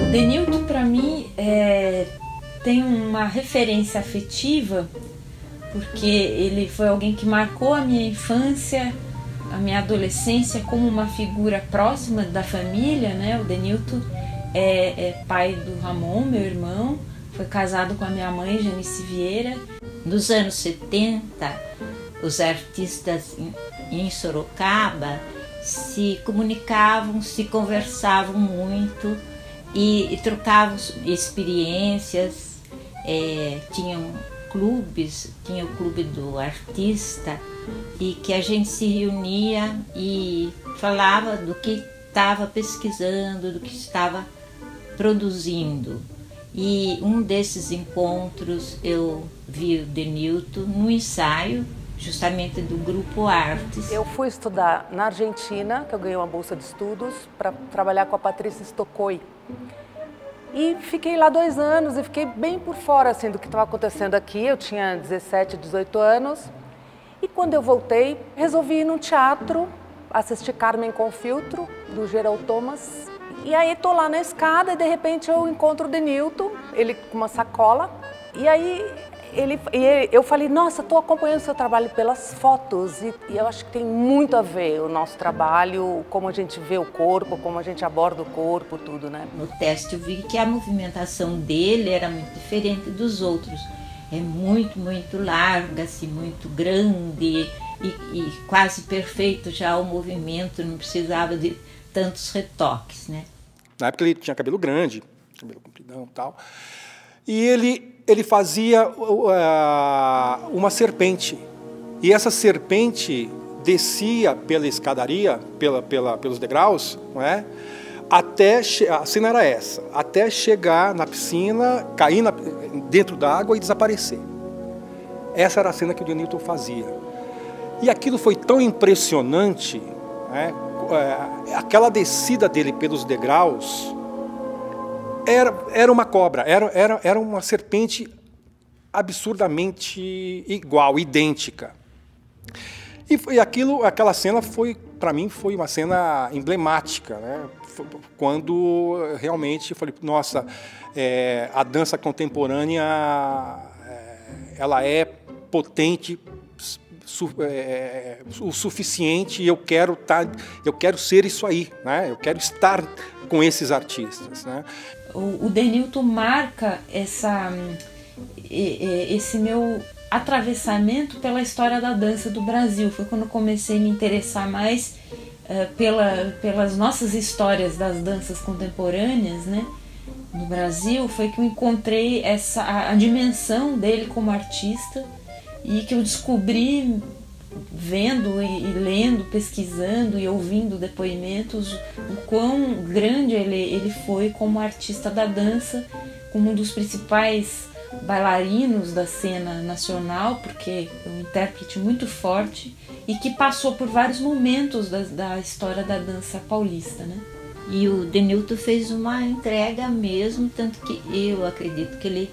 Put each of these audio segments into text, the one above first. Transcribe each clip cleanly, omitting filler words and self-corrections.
O Denilton, para mim, tem uma referência afetiva, porque ele foi alguém que marcou a minha infância, a minha adolescência, como uma figura próxima da família, né? O Denilton é pai do Ramon, meu irmão, foi casado com a minha mãe, Janice Vieira. Nos anos 70, os artistas em Sorocaba se comunicavam, se conversavam muito e trocavam experiências. Tinham clubes, tinha o clube do artista, e que a gente se reunia e falava do que estava pesquisando, do que estava produzindo. E um desses encontros eu vi o Denilton no ensaio, justamente do Grupo Artes. Eu fui estudar na Argentina, que eu ganhei uma bolsa de estudos, para trabalhar com a Patrícia Stocoi. E fiquei lá 2 anos e fiquei bem por fora assim, do que estava acontecendo aqui. Eu tinha 17, 18 anos. E quando eu voltei, resolvi ir no teatro, assistir Carmen com Filtro, do Gerald Thomas. E aí tô lá na escada e de repente eu encontro o Denilton, ele com uma sacola. E aí eu falei, nossa, estou acompanhando o seu trabalho pelas fotos e eu acho que tem muito a ver o nosso trabalho, como a gente vê o corpo, como a gente aborda o corpo, tudo, né? No teste eu vi que a movimentação dele era muito diferente dos outros. É muito, muito larga, assim, muito grande e quase perfeito já o movimento, não precisava de tantos retoques, né? Na época ele tinha cabelo grande, cabelo compridão e tal. E ele fazia uma serpente. E essa serpente descia pela escadaria, pelos degraus, não é? A cena era essa, até chegar na piscina, cair dentro da água e desaparecer. Essa era a cena que o Denilton fazia. E aquilo foi tão impressionante, né? Aquela descida dele pelos degraus era uma cobra, era uma serpente absurdamente igual, idêntica. E aquela cena para mim, foi uma cena emblemática, né? Quando realmente eu falei, nossa, a dança contemporânea ela é potente o suficiente, e eu quero ser isso aí, né? Eu quero estar com esses artistas, né? O Denilton marca esse meu atravessamento pela história da dança do Brasil. Foi quando eu comecei a me interessar mais pelas nossas histórias das danças contemporâneas, né, no Brasil. Foi que eu encontrei a dimensão dele como artista, e que eu descobri vendo e lendo, pesquisando e ouvindo depoimentos, o quão grande ele foi como artista da dança, como um dos principais bailarinos da cena nacional, porque é um intérprete muito forte e que passou por vários momentos da história da dança paulista, né? E o Denilton fez uma entrega mesmo, tanto que eu acredito que ele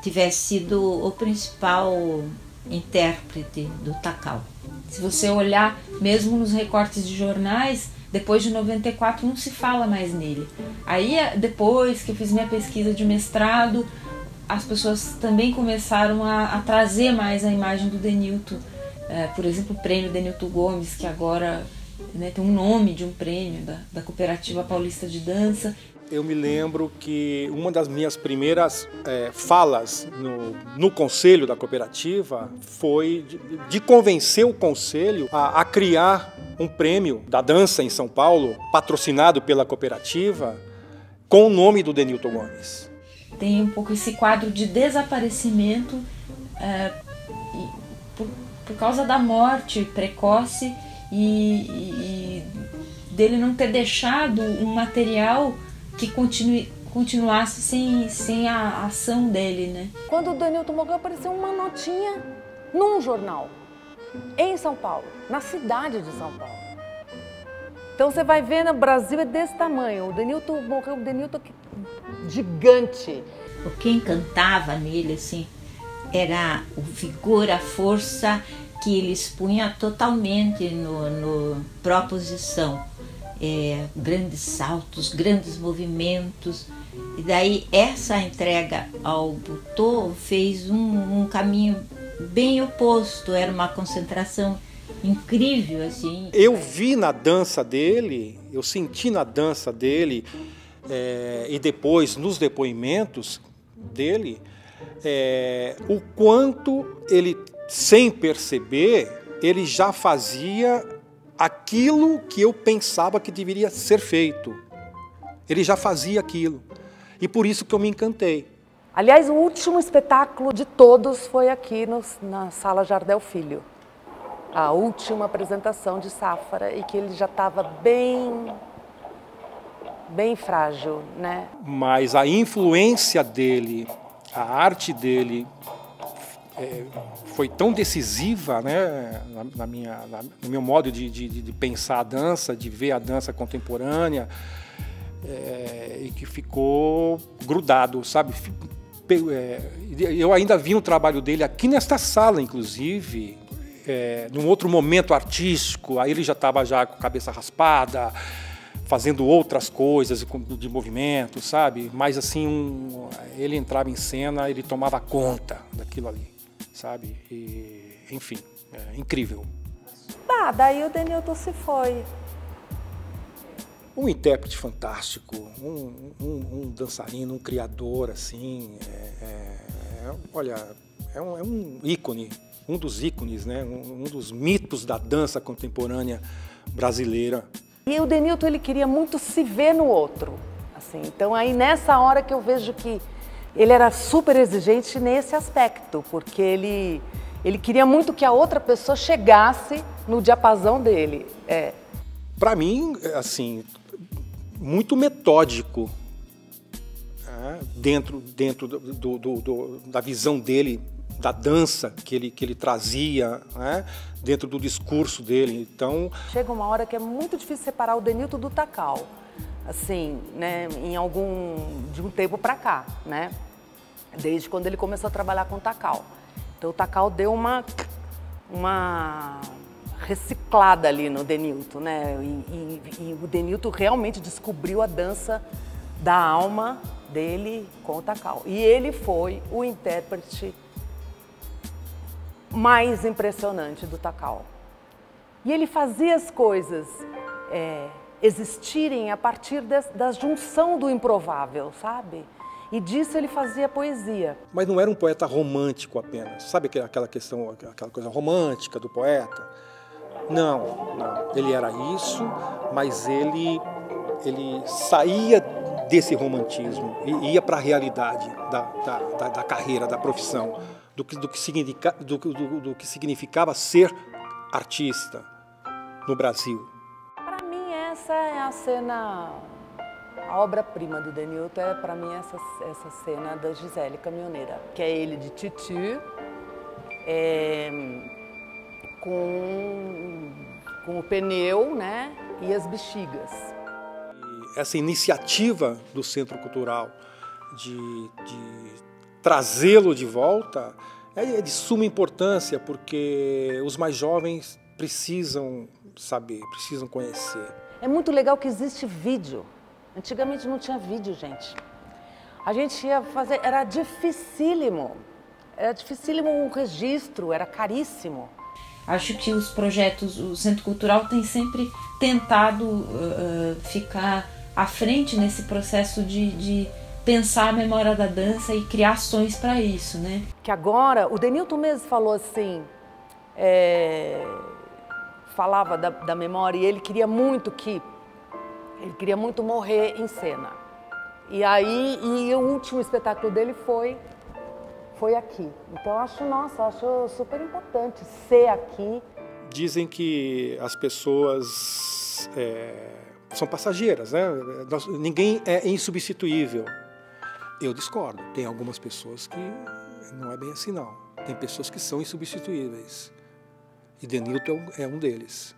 tivesse sido o principal intérprete do Tacal. Se você olhar mesmo nos recortes de jornais, depois de 94 não se fala mais nele. Aí depois que eu fiz minha pesquisa de mestrado, as pessoas também começaram a trazer mais a imagem do Denilton. Por exemplo, o prêmio Denilton Gomes, que agora, né, tem um nome de um prêmio da Cooperativa Paulista de Dança. Eu me lembro que uma das minhas primeiras falas no conselho da cooperativa foi de convencer o conselho a criar um prêmio da dança em São Paulo, patrocinado pela cooperativa, com o nome do Denilton Gomes. Tem um pouco esse quadro de desaparecimento por causa da morte precoce e dele não ter deixado um material que continuasse sem a ação dele, né? Quando o Denilton morreu, apareceu uma notinha num jornal, em São Paulo, na cidade de São Paulo. Então você vai ver, no Brasil é desse tamanho. O Denilton morreu, o Denilton gigante. O que encantava nele, assim, era o vigor, a força que ele expunha totalmente no proposição. Grandes saltos, grandes movimentos. E daí essa entrega ao Butô fez um caminho bem oposto, era uma concentração incrível, assim. Eu vi na dança dele, eu senti na dança dele, e depois nos depoimentos dele, o quanto ele, sem perceber, ele já fazia aquilo que eu pensava que deveria ser feito. Ele já fazia aquilo. E por isso que eu me encantei. Aliás, o último espetáculo de todos foi aqui na Sala Jardel Filho. A última apresentação de Sáfara, e que ele já estava bem frágil, né? Mas a influência dele, a arte dele, foi tão decisiva, né, no meu modo de pensar a dança, de ver a dança contemporânea, e que ficou grudado, sabe? Eu ainda vi um trabalho dele aqui nesta sala, inclusive, num outro momento artístico. Aí ele já estava já com a cabeça raspada, fazendo outras coisas de movimento, sabe? Mas assim, ele entrava em cena, ele tomava conta daquilo ali, sabe? E, enfim, incrível. Daí o Denilton se foi. Um intérprete fantástico, um dançarino, um criador, assim, olha, é um ícone, um dos ícones, né? Um dos mitos da dança contemporânea brasileira. E o Denilton, ele queria muito se ver no outro, assim. Então aí nessa hora que eu vejo que ele era super exigente nesse aspecto, porque ele queria muito que a outra pessoa chegasse no diapasão dele. Para mim, assim, muito metódico, dentro da visão dele, da dança que ele trazia, né, dentro do discurso dele. Então, chega uma hora que é muito difícil separar o Denilton do Takao, assim, né, de um tempo para cá, né, desde quando ele começou a trabalhar com o Takao. Então o Takao deu uma reciclada ali no Denilton, né, e o Denilton realmente descobriu a dança da alma dele com o Takao. E ele foi o intérprete mais impressionante do Takao. E ele fazia as coisas existirem a partir da junção do improvável, sabe? E disso ele fazia poesia. Mas não era um poeta romântico apenas, sabe aquela questão, aquela coisa romântica do poeta? Não. Ele era isso, mas ele saía desse romantismo e ia para a realidade da carreira, da profissão, do que significava ser artista no Brasil. Para mim, essa é a cena, a obra-prima do Denilton é, para mim, essa cena da Gisele Caminhoneira, que é ele de tutu, com o pneu, né, e as bexigas. Essa iniciativa do Centro Cultural de trazê-lo de volta é de suma importância, porque os mais jovens precisam saber, precisam conhecer. É muito legal que existe vídeo. Antigamente não tinha vídeo, gente. A gente ia fazer, era dificílimo o registro, era caríssimo. Acho que os projetos, o Centro Cultural tem sempre tentado ficar à frente nesse processo de pensar a memória da dança e criar ações para isso, né? Que agora, o Denilton mesmo falou assim, falava da memória, e ele queria muito morrer em cena. E o último espetáculo dele foi aqui. Então acho super importante ser aqui. Dizem que as pessoas são passageiras, né? Ninguém é insubstituível. Eu discordo. Tem algumas pessoas que não é bem assim, não. Tem pessoas que são insubstituíveis. E Denilton é um deles.